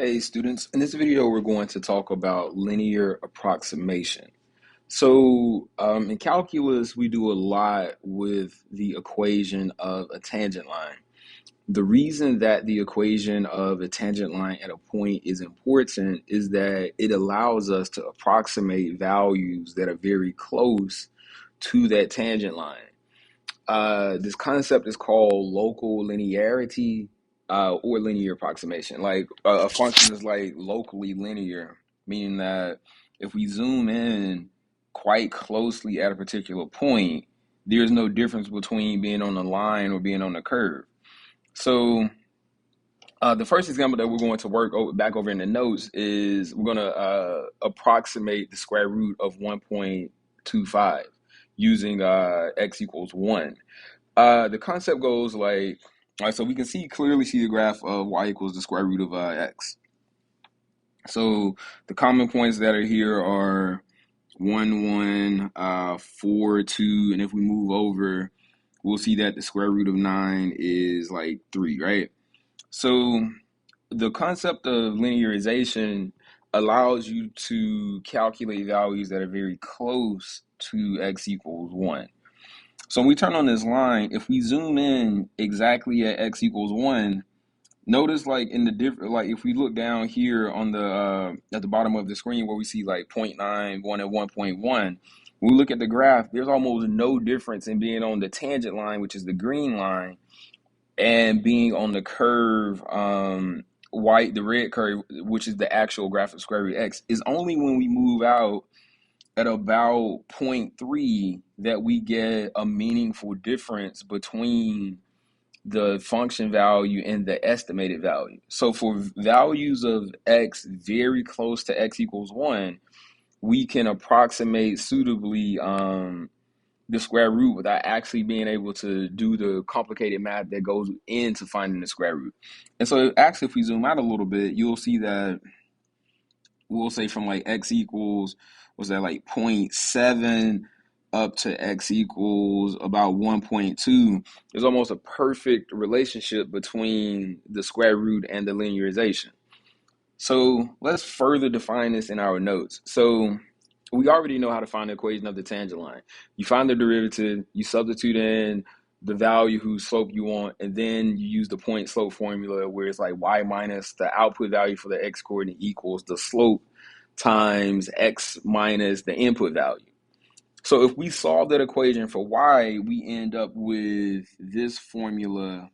Hey students, in this video we're going to talk about linear approximation. So in calculus we do a lot with the equation of a tangent line. The reason that the equation of a tangent line at a point is important is that it allows us to approximate values that are very close to that tangent line. This concept is called local linearity or linear approximation. Like a function is like locally linear, meaning that if we zoom in quite closely at a particular point, there's no difference between being on a line or being on a curve. So the first example that we're going to work back over in the notes is we're going to approximate the square root of 1.25 using x equals 1. The concept goes like, all right, so we can clearly see the graph of y equals the square root of x. So the common points that are here are 1, 1, 4, 2, and if we move over, we'll see that the square root of 9 is like 3, right? So the concept of linearization allows you to calculate values that are very close to x equals 1. So when we turn on this line, if we zoom in exactly at x equals 1, notice like in the different, like if we look down here on the at the bottom of the screen where we see like 0.9, 1, and 1.1, when we look at the graph, there's almost no difference in being on the tangent line, which is the green line, and being on the curve, the red curve, which is the actual graph of square root x. Is only when we move out at about zero point 0.3 that we get a meaningful difference between the function value and the estimated value. So for values of x very close to x equals 1, we can approximate suitably the square root without actually being able to do the complicated math that goes into finding the square root. And so actually, if we zoom out a little bit, you'll see that we'll say from like x equals, was that like 0.7 up to x equals about 1.2, there's almost a perfect relationship between the square root and the linearization. So let's further define this in our notes. So we already know how to find the equation of the tangent line. You find the derivative, you substitute in the value whose slope you want, and then you use the point slope formula where it's like y minus the output value for the x coordinate equals the slope times x minus the input value. So if we solve that equation for y, we end up with this formula.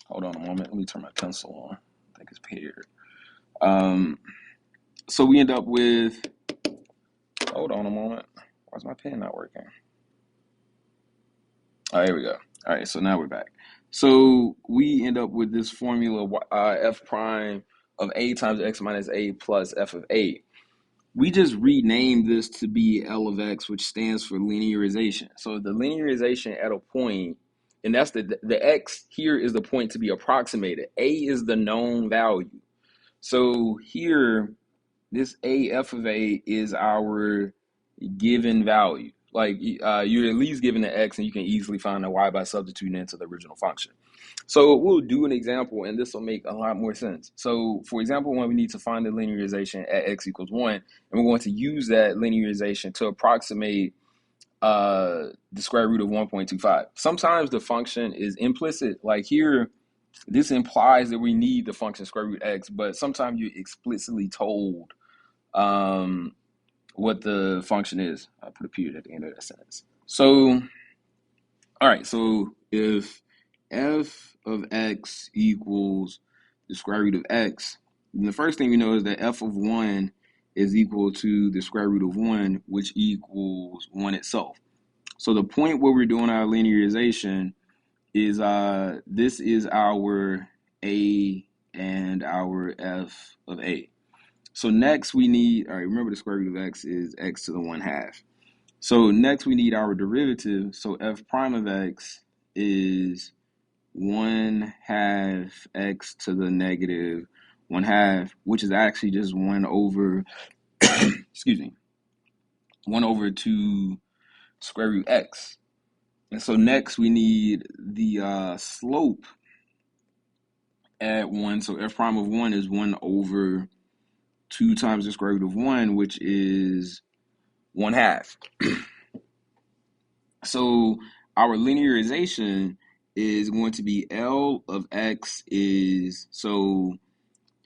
Hold on a moment, let me turn my pencil on. I think it's paired. So we end up with, hold on a moment. Why's my pen not working? Oh, here we go. All right, so now we're back. So we end up with this formula, f prime of a times x minus a plus f of a. We just renamed this to be L of x, which stands for linearization. So the linearization at a point, and that's the x here is the point to be approximated. A is the known value. So here, this a f of a is our given value. Like you're at least given the x, and you can easily find the y by substituting into the original function. So we'll do an example, and this will make a lot more sense. So for example, when we need to find the linearization at x equals 1, and we're going to use that linearization to approximate the square root of 1.25. Sometimes the function is implicit. Like here, this implies that we need the function square root x, but sometimes you're explicitly told what the function is. I put a period at the end of that sentence. So, all right, so if f of x equals the square root of x, then the first thing we know is that f of 1 is equal to the square root of 1, which equals 1 itself. So the point where we're doing our linearization is this is our a and our f of a. So next we need, all right, remember the square root of x is x to the 1/2. So next we need our derivative. So f prime of x is 1/2 x to the negative 1/2, which is actually just 1 over, excuse me, 1 over 2 square root x. And so next we need the slope add 1. So f prime of 1 is 1 over 2 times the square root of 1, which is 1/2. So our linearization is going to be L of x is, so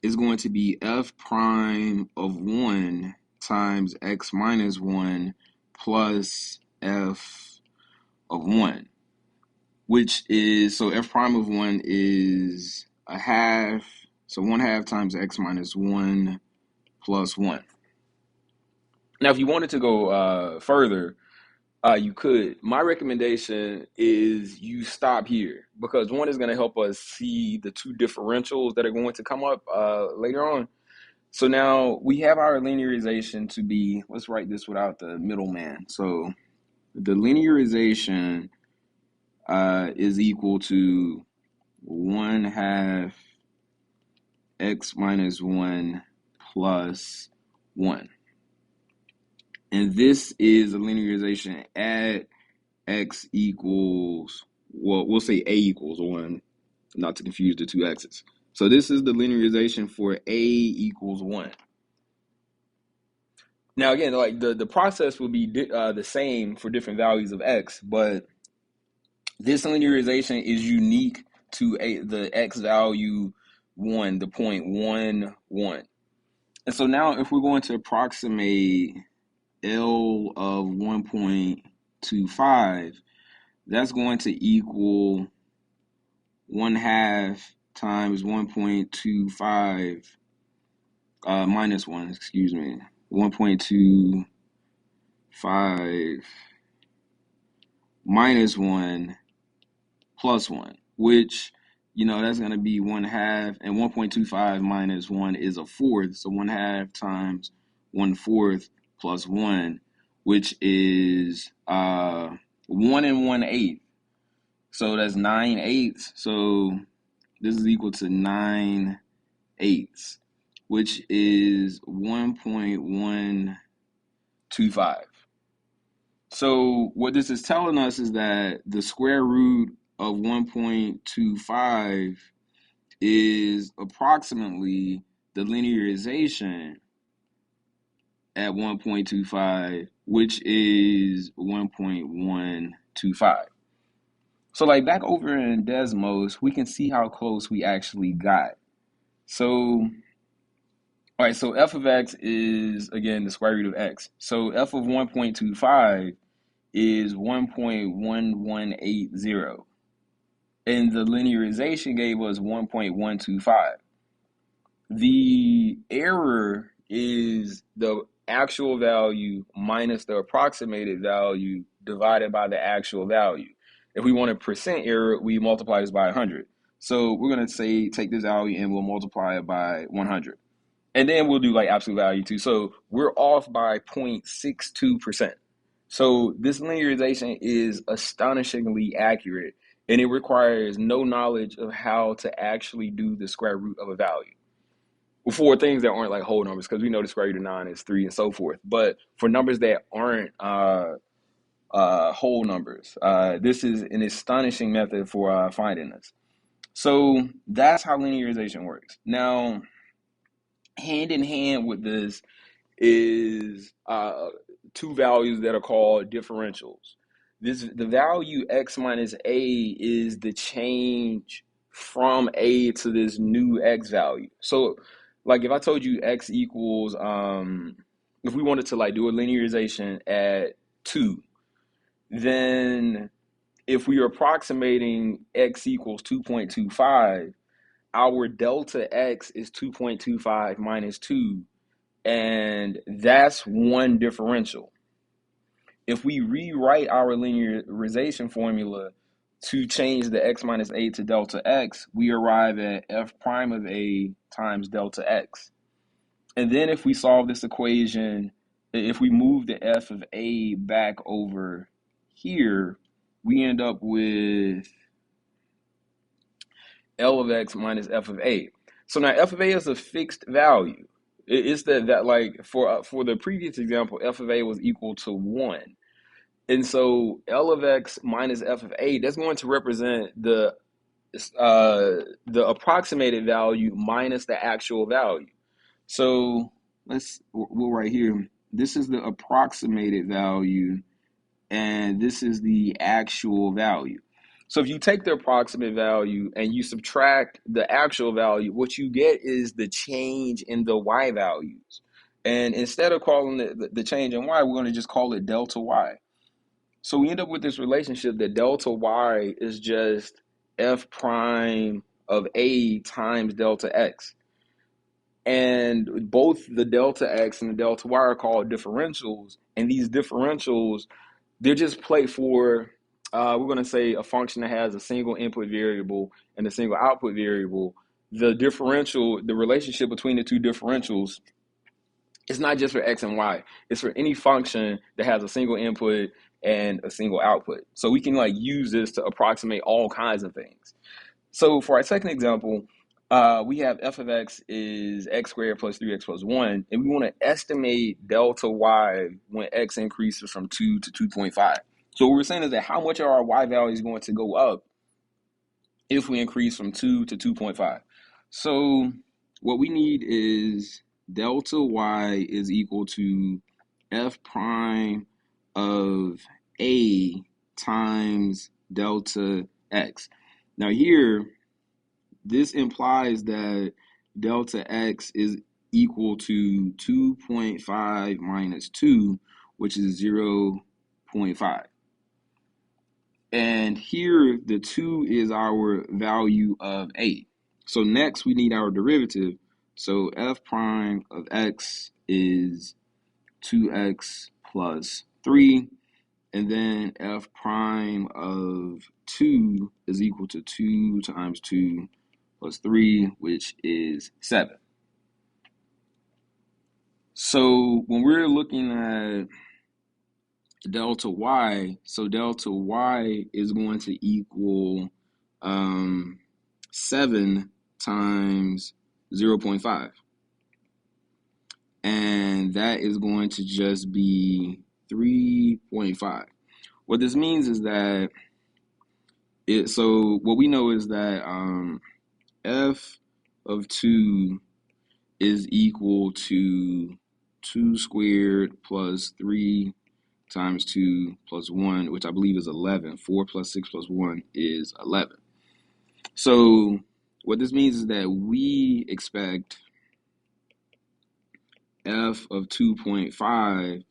it's going to be f prime of 1 times x minus 1 plus f of 1, which is, so f prime of 1 is a half, so 1/2 times x minus 1 plus 1. Now, if you wanted to go further, you could. My recommendation is you stop here because one is going to help us see the two differentials that are going to come up later on. So now we have our linearization to be, let's write this without the middleman. So the linearization is equal to 1/2 x minus 1 plus 1. And this is a linearization at x equals, well, we'll say a equals 1, not to confuse the two x's. So this is the linearization for a equals 1. Now, again, like the process will be the same for different values of x, but this linearization is unique to the x value 1, the point 1, 1. And so now if we're going to approximate L of 1.25, that's going to equal 1/2 times 1.25 minus 1, excuse me, 1.25 minus 1 plus 1, which, that's going to be 1/2, and 1.25 minus 1 is a fourth, so 1/2 times 1/4 plus 1, which is 1 1/8. So that's 9/8. So this is equal to 9/8, which is 1.125. So what this is telling us is that the square root of 1.25 is approximately the linearization at 1.25, which is 1.125. So like back over in Desmos, we can see how close we actually got. So, all right, so f of x is, again, the square root of x. So f of 1.25 is 1.1180. And the linearization gave us 1.125. The error is the actual value minus the approximated value divided by the actual value. If we want a percent error, we multiply this by 100. So we're going to say take this value and we'll multiply it by 100. And then we'll do like absolute value too. So we're off by 0.62%. So this linearization is astonishingly accurate, and it requires no knowledge of how to actually do the square root of a value. For things that aren't like whole numbers, because we know the square root of 9 is 3 and so forth. But for numbers that aren't whole numbers, this is an astonishing method for finding this. So that's how linearization works. Now, hand in hand with this is two values that are called differentials. The value x minus a is the change from a to this new x value. So like if I told you x equals, if we wanted to like do a linearization at 2, then if we are approximating x equals 2.25, our delta x is 2.25 minus 2, and that's one differential. If we rewrite our linearization formula to change the x minus a to delta x, we arrive at f prime of a times delta x. And then if we solve this equation, if we move the f of a back over here, we end up with L of x minus f of a. So now f of a is a fixed value. It's that like for the previous example, f of a was equal to 1. And so L of x minus f of a, that's going to represent the the approximated value minus the actual value. So we'll right here. This is the approximated value, and this is the actual value. So if you take the approximate value and you subtract the actual value, what you get is the change in the y values. And instead of calling it the change in y, we're going to just call it delta y. So we end up with this relationship that delta y is just f prime of a times delta x. And both the delta x and the delta y are called differentials. And these differentials, they're just play for, we're going to say a function that has a single input variable and a single output variable. The differential, the relationship between the two differentials, it's not just for x and y. It's for any function that has a single input and a single output. So we can like use this to approximate all kinds of things. So for our second example, we have f of x is x squared plus 3x plus 1, and we want to estimate delta y when x increases from 2 to 2.5. So what we're saying is that how much are our y values going to go up if we increase from 2 to 2.5? So what we need is delta y is equal to f prime of a times delta x. Now here, this implies that delta x is equal to 2.5 minus 2, which is 0.5. And here, the 2 is our value of a. So next, we need our derivative. So f prime of x is 2x plus 3. And then f prime of 2 is equal to 2 times 2 plus 3, which is 7. So when we're looking at delta y, so delta y is going to equal 7 times 0.5. And that is going to just be 3.5. What this means is that so what we know is that f of 2 is equal to 2 squared plus 3 times 2 plus 1, which I believe is 11. 4 plus 6 plus 1 is 11. So what this means is that we expect f of 2.5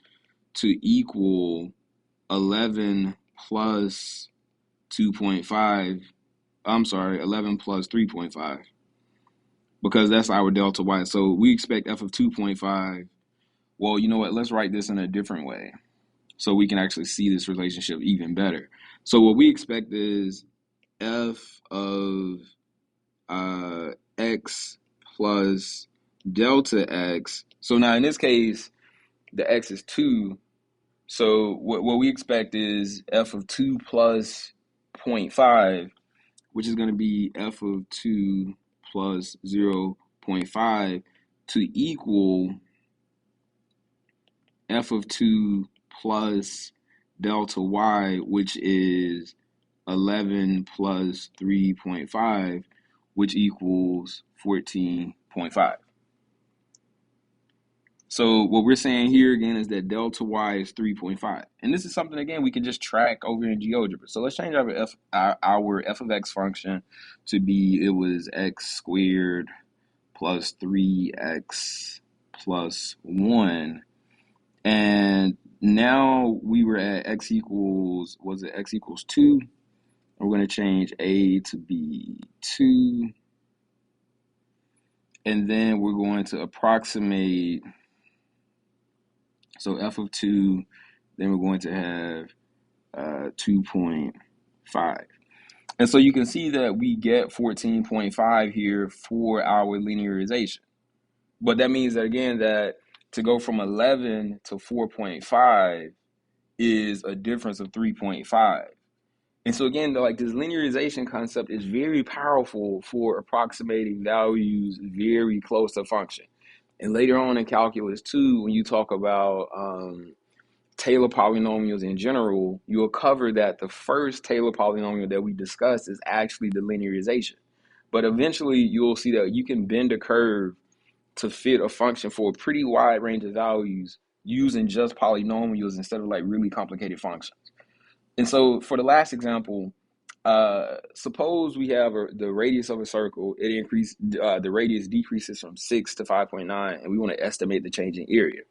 to equal 11 plus 2.5. I'm sorry, 11 plus 3.5. Because that's our delta y. So we expect f of 2.5. Well, you know what? Let's write this in a different way so we can actually see this relationship even better. So what we expect is f of x plus delta x. So now in this case, the x is 2. So what we expect is f of 2 plus 0.5, which is going to be f of 2 plus 0.5 to equal f of 2 plus delta y, which is 11 plus 3.5, which equals 14.5. So what we're saying here again is that delta y is 3.5. And this is something, again, we can just track over in GeoGebra. So let's change our f of x function to be, it was x squared plus 3x plus 1. And now we were at x equals, was it x equals 2? We're going to change a to be 2. And then we're going to approximate, so f of 2, then we're going to have 2.5. And so you can see that we get 14.5 here for our linearization. But that means that, again, that to go from 11 to 4.5 is a difference of 3.5. And so again, like, this linearization concept is very powerful for approximating values very close to function. And later on in calculus 2, when you talk about Taylor polynomials in general, you'll cover that the first Taylor polynomial that we discussed is actually the linearization. But eventually you'll see that you can bend a curve to fit a function for a pretty wide range of values using just polynomials instead of like really complicated functions. And so for the last example, suppose we have the radius of a circle. The radius decreases from 6 to 5.9, and we want to estimate the change in area.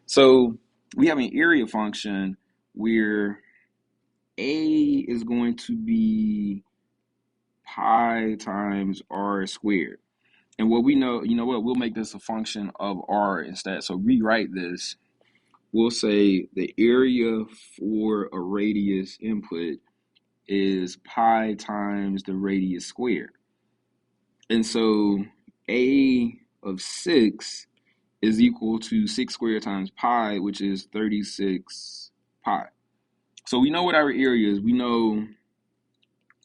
So we have an area function where a is going to be pi times r squared. And what we know, we'll make this a function of r instead. So rewrite this. We'll say the area for a radius input is pi times the radius squared. And so a of 6 is equal to 6 squared times pi, which is 36 pi. So we know what our area is. We know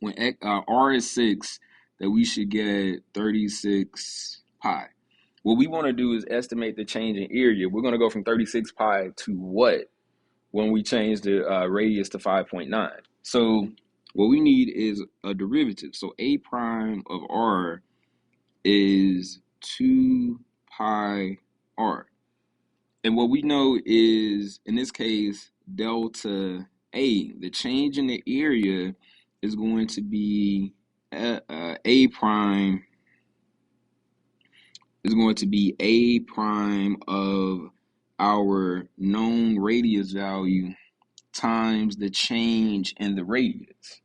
when r is 6 that we should get 36 pi. What we want to do is estimate the change in area. We're going to go from 36 pi to what when we change the radius to 5.9. So what we need is a derivative. So a prime of r is 2 pi r. And what we know is, in this case, delta a, the change in the area is going to be a prime of our known radius value times the change in the radius.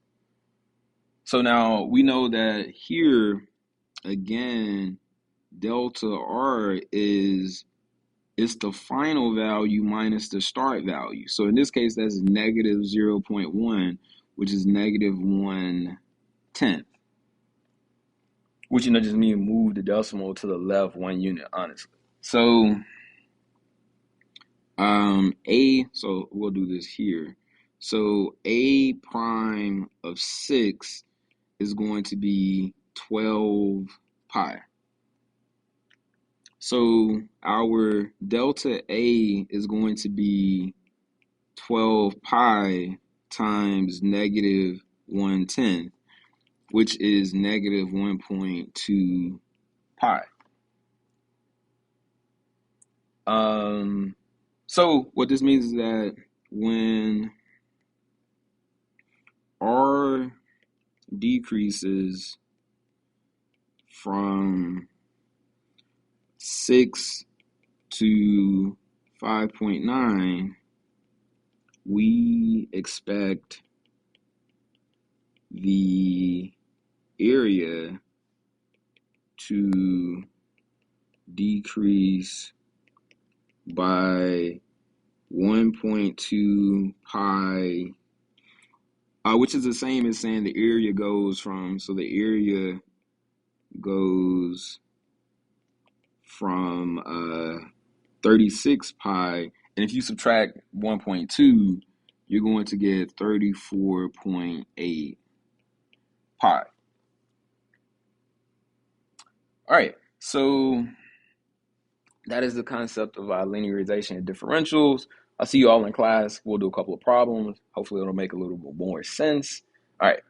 So now we know that here, again, delta r is the final value minus the start value. So in this case, that's negative 0.1, which is negative 1/10. Which, just means move the decimal to the left 1 unit, honestly. So so we'll do this here. So a prime of 6 is going to be 12 pi. So our delta a is going to be 12 pi times negative 1/10, which is negative 1.2 pi. So what this means is that when r decreases from 6 to 5.9, we expect the area to decrease by 1.2 pi, which is the same as saying the area goes from, so the area goes from 36 pi, and if you subtract 1.2, you're going to get 34.8 pi. All right, so that is the concept of linearization and differentials. I'll see you all in class. We'll do a couple of problems. Hopefully it'll make a little bit more sense. All right.